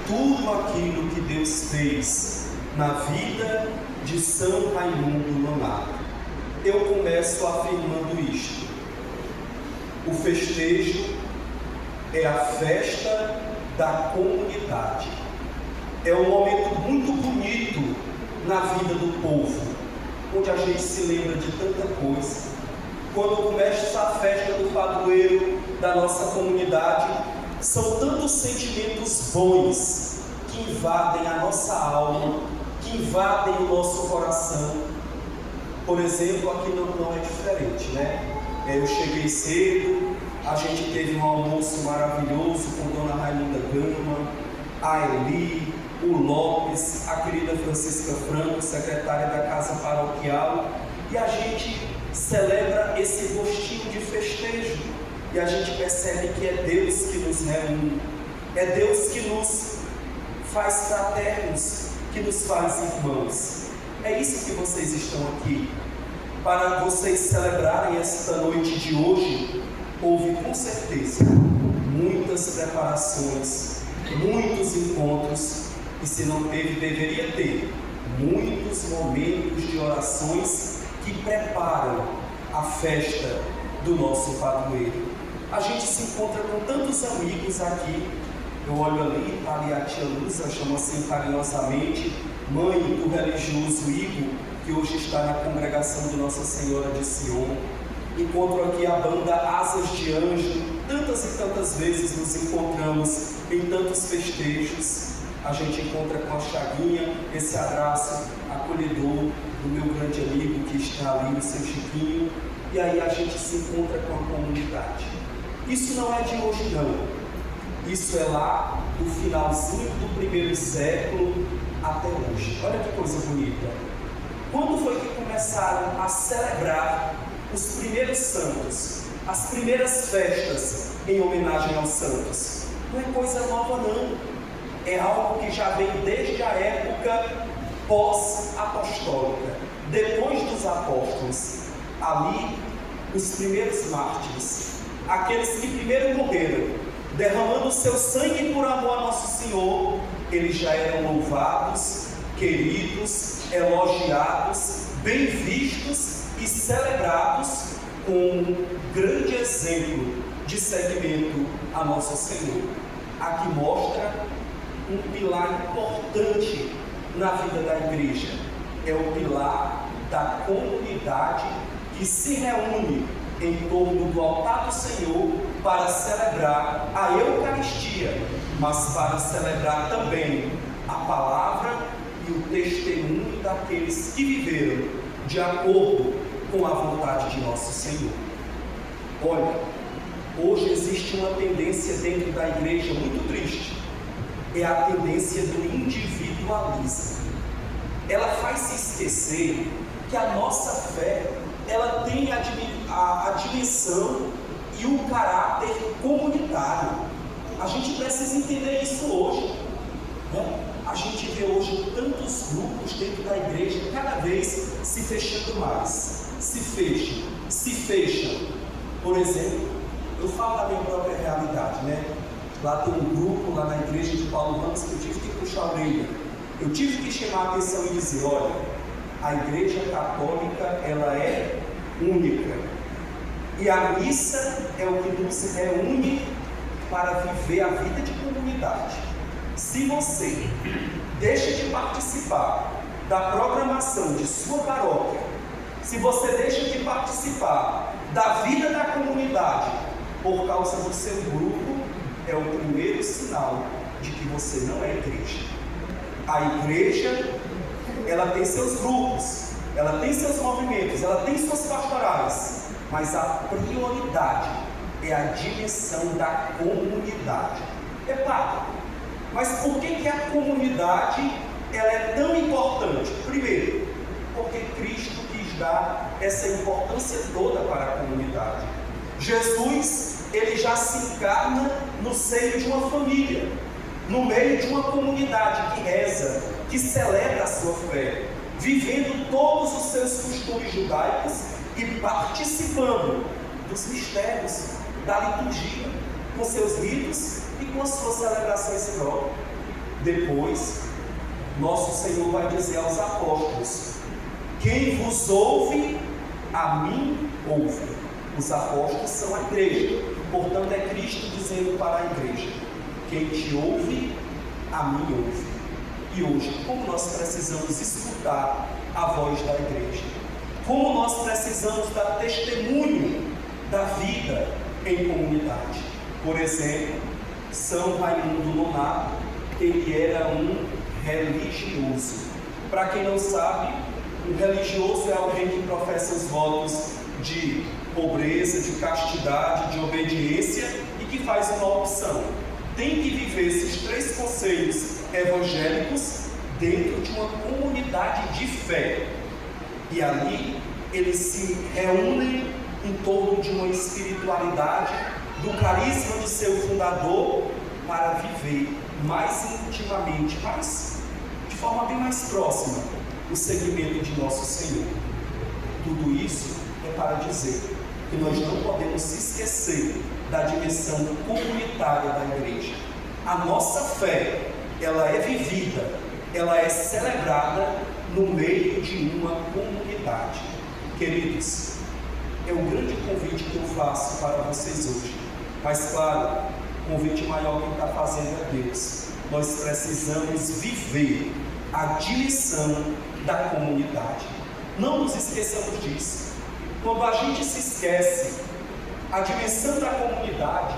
tudo aquilo que Deus fez na vida de São Raimundo Nonato. Eu começo afirmando isto: o festejo é a festa da comunidade. É um momento muito bonito na vida do povo, onde a gente se lembra de tanta coisa. Quando começa a festa do padroeiro da nossa comunidade, são tantos sentimentos bons que invadem a nossa alma, que invadem o nosso coração. Por exemplo, aqui não é diferente, né? Eu cheguei cedo, a gente teve um almoço maravilhoso com Dona Raimunda Gama, a Eli, o Lopes, a querida Francisca Franco, secretária da Casa Paroquial, e a gente celebra esse gostinho de festejo, e a gente percebe que é Deus que nos reúne, é Deus que nos faz fraternos, que nos faz irmãos. É isso que vocês estão aqui. Para vocês celebrarem esta noite de hoje, houve com certeza muitas preparações, muitos encontros, e se não teve, deveria ter muitos momentos de orações que preparam a festa do nosso padroeiro. A gente se encontra com tantos amigos aqui. Eu olho ali, está ali a tia Luza, chama assim carinhosamente, mãe do religioso Igor, que hoje está na congregação de Nossa Senhora de Sion. Encontro aqui a banda Asas de Anjo. Tantas e tantas vezes nos encontramos em tantos festejos. A gente encontra com a Chaguinha, esse abraço acolhedor do meu grande amigo que está ali, o seu Chiquinho. E aí a gente se encontra com a comunidade. Isso não é de hoje não. Isso é lá do finalzinho do primeiro século até hoje. Olha que coisa bonita. Quando foi que começaram a celebrar os primeiros santos, as primeiras festas em homenagem aos santos? Não é coisa nova não, é algo que já vem desde a época pós-apostólica, depois dos apóstolos. Ali, os primeiros mártires, aqueles que primeiro morreram, derramando seu sangue por amor a Nosso Senhor, eles já eram louvados, queridos, elogiados, bem vistos e celebrados com um grande exemplo de seguimento a Nosso Senhor. Aqui mostra um pilar importante na vida da igreja. É o pilar da comunidade que se reúne em torno do altar do Senhor para celebrar a Eucaristia, mas para celebrar também a palavra e o testemunho daqueles que viveram de acordo com a vontade de Nosso Senhor. Olha, hoje existe uma tendência dentro da igreja muito triste, é a tendência do individualismo. Ela faz se esquecer que a nossa fé, ela tem a dimensão e o caráter comunitário. A gente precisa entender isso hoje, né? A gente vê hoje tantos grupos dentro da igreja, cada vez se fechando mais, se fecham. Por exemplo, eu falo da minha própria realidade, né? Lá tem um grupo, lá na igreja de Paulo Ramos, que eu tive que puxar a orelha. Eu tive que chamar a atenção e dizer, olha, a igreja católica, ela é única. E a missa é o que nos reúne para viver a vida de comunidade. Se você deixa de participar da programação de sua paróquia, se você deixa de participar da vida da comunidade por causa do seu grupo, é o primeiro sinal de que você não é igreja. A igreja, ela tem seus grupos, ela tem seus movimentos, ela tem suas pastorais, mas a prioridade é a dimensão da comunidade. Padre, mas por que a comunidade ela é tão importante? Primeiro, porque Cristo quis dar essa importância toda para a comunidade. Jesus, ele já se encarna no seio de uma família, no meio de uma comunidade que reza, que celebra a sua fé, vivendo todos os seus costumes judaicos e participando dos mistérios da liturgia, com seus ritos e com as suas celebrações próprias. Depois, nosso Senhor vai dizer aos apóstolos: quem vos ouve, a mim ouve. Os apóstolos são a igreja, portanto é Cristo dizendo para a igreja: quem te ouve, a mim ouve. E hoje, como nós precisamos escutar a voz da igreja, como nós precisamos dar testemunho da vida em comunidade. Por exemplo, São Raimundo Nonato, ele era um religioso. Para quem não sabe, um religioso é alguém que professa os votos de pobreza, de castidade, de obediência e que faz uma opção. Tem que viver esses 3 conselhos evangélicos dentro de uma comunidade de fé. E ali eles se reúnem em torno de uma espiritualidade, do carisma de seu fundador, para viver mais intimamente, de forma bem mais próxima, o seguimento de nosso Senhor. Tudo isso é para dizer que nós não podemos se esquecer da dimensão comunitária da igreja. A nossa fé, ela é vivida, ela é celebrada no meio de uma comunidade. Queridos, é o grande convite que eu faço para vocês hoje. Mas claro, o convite maior que está fazendo é Deus. Nós precisamos viver a dimensão da comunidade. Não nos esqueçamos disso. Quando a gente se esquece a dimensão da comunidade,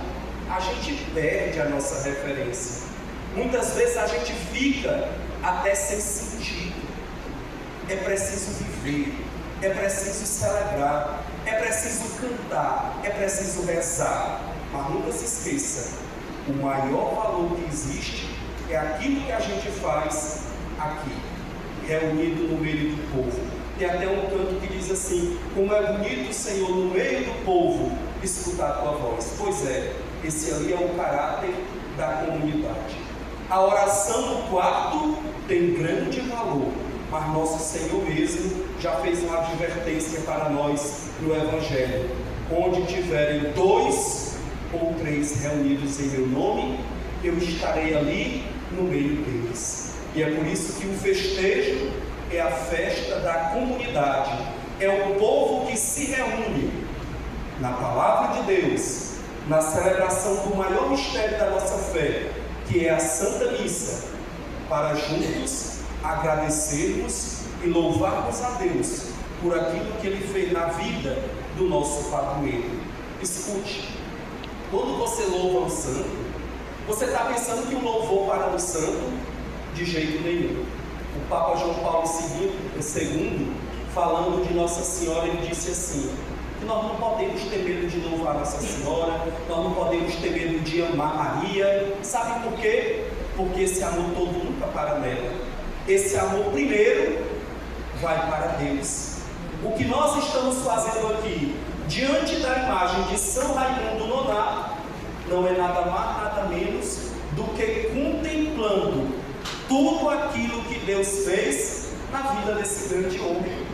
a gente perde a nossa referência. Muitas vezes a gente fica até sem sentido. É preciso viver, é preciso celebrar, é preciso cantar, é preciso rezar. Mas nunca se esqueça, o maior valor que existe é aquilo que a gente faz aqui, reunido no meio do povo. Tem até um canto que diz assim: como é bonito, Senhor, no meio do povo escutar a tua voz. Pois é, esse ali é o caráter da comunidade. A oração no quarto tem grande valor, mas nosso Senhor mesmo já fez uma advertência para nós no Evangelho: onde tiverem 2 ou 3 reunidos em meu nome, eu estarei ali no meio deles. E é por isso que o festejo é a festa da comunidade, é o povo que se reúne na palavra de Deus, na celebração do maior mistério da nossa fé, que é a Santa Missa, para juntos agradecermos e louvarmos a Deus por aquilo que Ele fez na vida do nosso padroeiro. Escute, quando você louva o santo, você está pensando que o louvor para o santo? De jeito nenhum. O Papa João Paulo II, falando de Nossa Senhora, ele disse assim: que nós não podemos ter medo de louvar Nossa Senhora, nós não podemos ter medo de amar Maria. Sabe por quê? Porque esse amor todo nunca para nela. Esse amor primeiro vai para Deus. O que nós estamos fazendo aqui, diante da imagem de São Raimundo Nonato, não é nada mais, nada menos do que contemplando tudo aquilo que Deus fez na vida desse grande homem.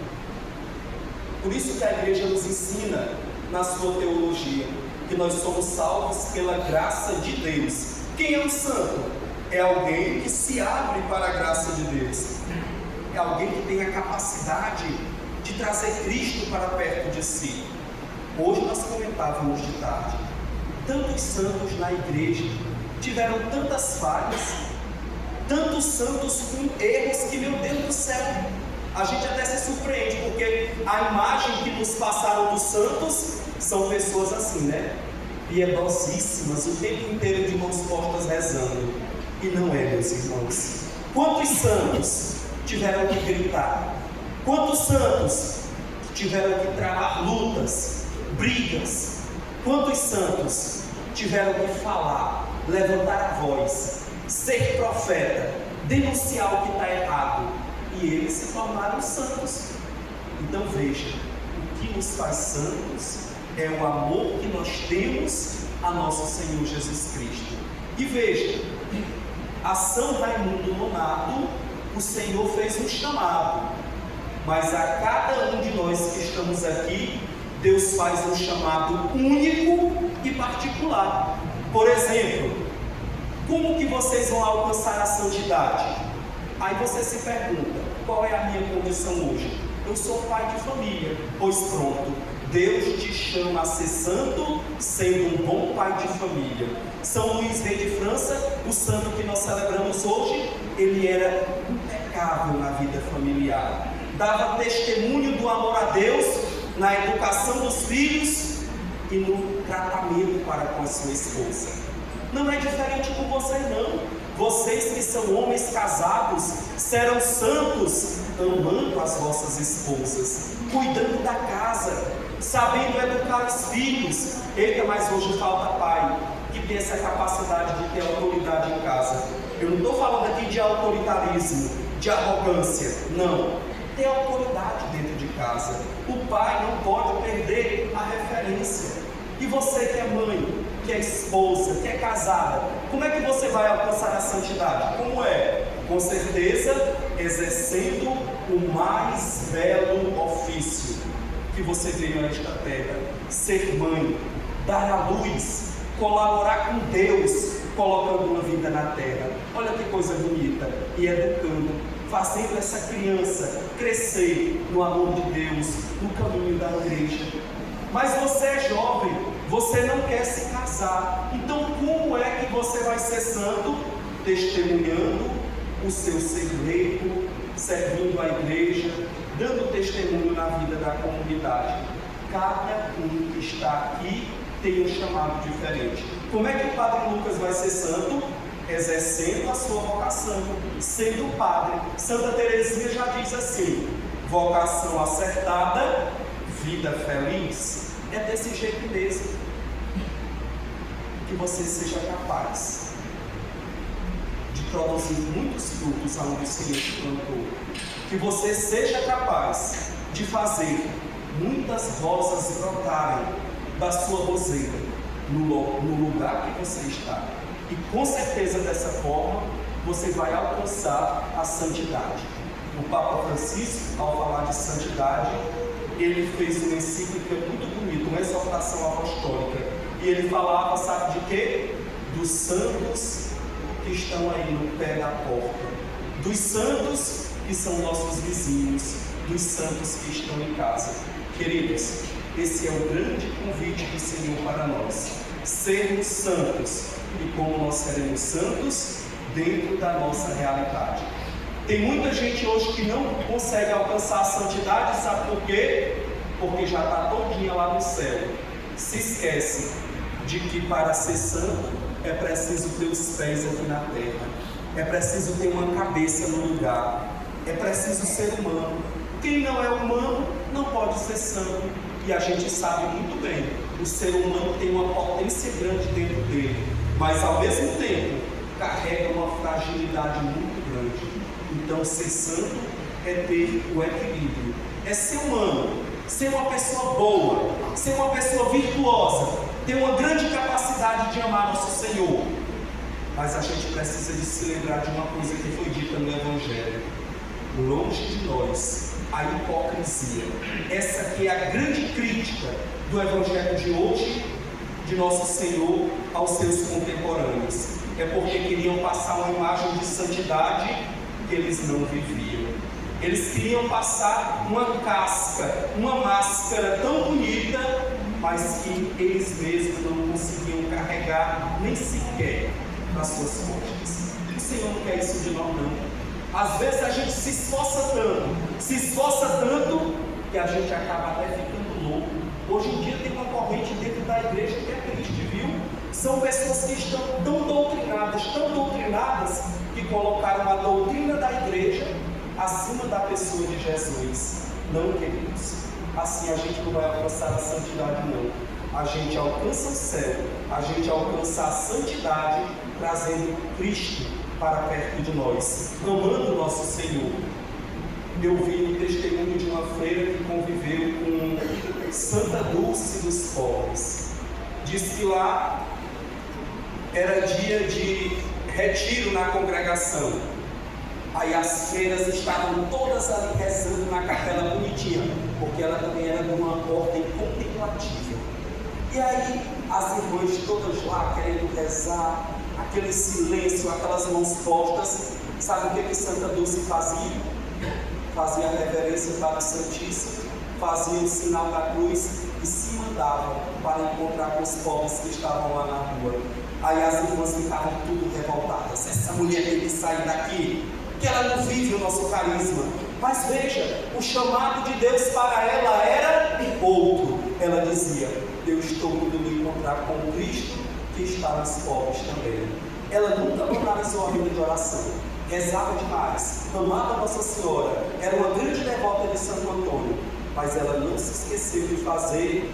Por isso que a igreja nos ensina na sua teologia que nós somos salvos pela graça de Deus. Quem é um santo? É alguém que se abre para a graça de Deus. É alguém que tem a capacidade de trazer Cristo para perto de si. Hoje nós comentávamos de tarde, tantos santos na igreja tiveram tantas falhas, tantos santos com erros que, meu Deus do céu, a gente até se surpreende, porque a imagem que nos passaram dos santos são pessoas assim, né? Piedosíssimas, o tempo inteiro de mãos postas rezando. E não é, meus irmãos. Quantos santos tiveram que gritar? Quantos santos tiveram que travar lutas, brigas? Quantos santos tiveram que falar, levantar a voz, ser profeta, denunciar o que está errado? E eles se tornaram santos. Então veja, o que nos faz santos é o amor que nós temos a nosso Senhor Jesus Cristo. E veja, a São Raimundo Nonato, o Senhor fez um chamado, mas a cada um de nós que estamos aqui, Deus faz um chamado único e particular. Por exemplo, Como que vocês vão alcançar a santidade? Aí você se pergunta, qual é a minha condição hoje? Eu sou pai de família. Pois pronto, Deus te chama a ser santo, sendo um bom pai de família. São Luís Rei de França, o santo que nós celebramos hoje, ele era impecável na vida familiar. Dava testemunho do amor a Deus na educação dos filhos e no tratamento para com a sua esposa. Não é diferente com você não. Vocês que são homens casados serão santos, amando as vossas esposas, cuidando da casa, sabendo educar os filhos. Eita, mas hoje falta pai que tem essa capacidade de ter autoridade em casa. Eu não estou falando aqui de autoritarismo, de arrogância, não. Ter autoridade dentro de casa. O pai não pode perder a referência. E você que é mãe, que é esposa, que é casada, como é que você vai alcançar a santidade? Como é? Com certeza, exercendo o mais belo ofício que você veio a esta terra: ser mãe, dar à luz, colaborar com Deus, colocando uma vida na terra. Olha que coisa bonita. E educando, fazendo essa criança crescer no amor de Deus, no caminho da igreja. Mas você é jovem, você não quer se casar. Então como é que você vai ser santo? Testemunhando o seu ser leigo, servindo a igreja, dando testemunho na vida da comunidade. Cada um que está aqui tem um chamado diferente. Como é que o Padre Lucas vai ser santo? Exercendo a sua vocação, sendo padre. Santa Teresinha já diz assim: vocação acertada, vida feliz. É desse jeito mesmo. Que você seja capaz de produzir muitos frutos aonde o Senhor te plantou. Que você seja capaz de fazer muitas rosas brotarem da sua roseira no lugar que você está. E com certeza dessa forma você vai alcançar a santidade. O Papa Francisco, ao falar de santidade, ele fez uma encíclica muito bonita, uma exortação apostólica. E ele falava, sabe de quê? Dos santos que estão aí no pé da porta. Dos santos que são nossos vizinhos. Dos santos que estão em casa. Queridos, esse é o grande convite do Senhor para nós. Sermos santos. E como nós seremos santos dentro da nossa realidade. Tem muita gente hoje que não consegue alcançar a santidade, sabe por quê? Porque já está todinha lá no céu. Se esquece de que para ser santo é preciso ter os pés aqui na terra, é preciso ter uma cabeça no lugar, é preciso ser humano. Quem não é humano não pode ser santo. E a gente sabe muito bem, o ser humano tem uma potência grande dentro dele, mas ao mesmo tempo carrega uma fragilidade muito grande. Então ser santo é ter o equilíbrio, é ser humano, ser uma pessoa boa, ser uma pessoa virtuosa, ter uma grande capacidade de amar nosso Senhor. Mas a gente precisa de se lembrar de uma coisa que foi dita no Evangelho: longe de nós a hipocrisia. Essa aqui é a grande crítica do Evangelho de hoje, de nosso Senhor aos seus contemporâneos. É porque queriam passar uma imagem de santidade que eles não viviam. Eles queriam passar uma casca, uma máscara tão bonita, mas que eles mesmos não conseguiam carregar nem sequer nas suas costas. O Senhor não quer isso de nós não. Às vezes a gente se esforça tanto, que a gente acaba até ficando louco. Hoje em dia tem uma corrente dentro da igreja que é triste, viu? São pessoas que estão tão doutrinadas, que colocaram a doutrina da igreja acima da pessoa de Jesus. Não, queridos, assim a gente não vai alcançar a santidade não. A gente alcança o céu, a gente alcança a santidade trazendo Cristo para perto de nós, amando o nosso Senhor. Eu vi o testemunho de uma freira que conviveu com Santa Dulce dos Pobres. Diz que lá era dia de retiro na congregação. Aí as freiras estavam todas ali rezando na capela bonitinha, porque ela também era de uma ordem contemplativa. E aí as irmãs todas lá querendo rezar, aquele silêncio, aquelas mãos postas. Sabe o que Santa Dulce fazia? Fazia a reverência para o Santíssimo, fazia o sinal da cruz e se mandava para encontrar com os pobres que estavam lá na rua. Aí as irmãs ficavam tudo revoltadas. Essa mulher tem que sair daqui, que ela não vive o nosso carisma. Mas veja, o chamado de Deus para ela era outro. Ela dizia: eu estou indo me encontrar com Cristo que está nos pobres também. Ela nunca banalizou a vida de oração, rezava demais, amava Nossa Senhora, era uma grande devota de Santo Antônio, mas ela não se esqueceu de fazer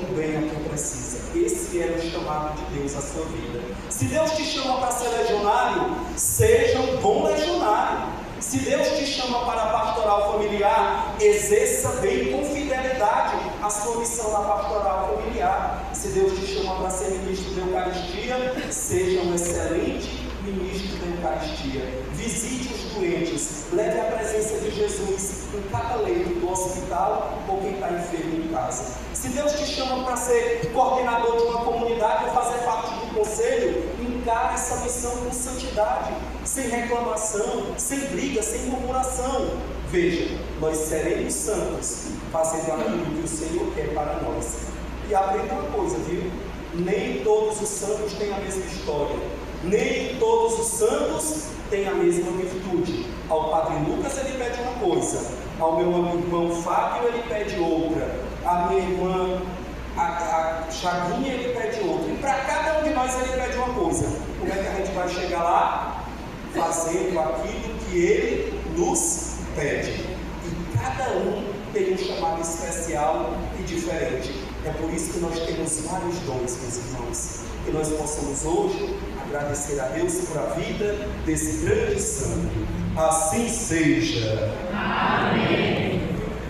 o bem a quem precisa. Esse era o chamado de Deus à sua vida. Se Deus te chama para ser legionário, seja um bom legionário. Se Deus te chama para a pastoral familiar, exerça bem com fidelidade a sua missão na pastoral familiar. Se Deus te chama para ser ministro da Eucaristia, seja um excelente ministro da Eucaristia. Visite os doentes, leve a presença de Jesus em cada leito do hospital ou quem está enfermo em casa. Se Deus te chama para ser coordenador de uma comunidade ou fazer parte do conselho, encare essa missão com santidade, sem reclamação, sem briga, sem murmuração. Veja, nós seremos santos, fazendo aquilo que o Senhor quer para nós. E aprenda uma coisa, viu? Nem todos os santos têm a mesma história, nem todos os santos têm a mesma virtude. Ao Padre Lucas ele pede uma coisa, ao meu irmão Fábio ele pede outra, a minha irmã a Chaguinha ele pede outra, e para cada um de nós ele pede uma coisa. Como é que a gente vai chegar lá? Fazendo aquilo que ele nos pede. E cada um tem um chamado especial e diferente. É por isso que nós temos vários dons, meus irmãos. Que nós possamos hoje agradecer a Deus por a vida desse grande santo. Assim seja.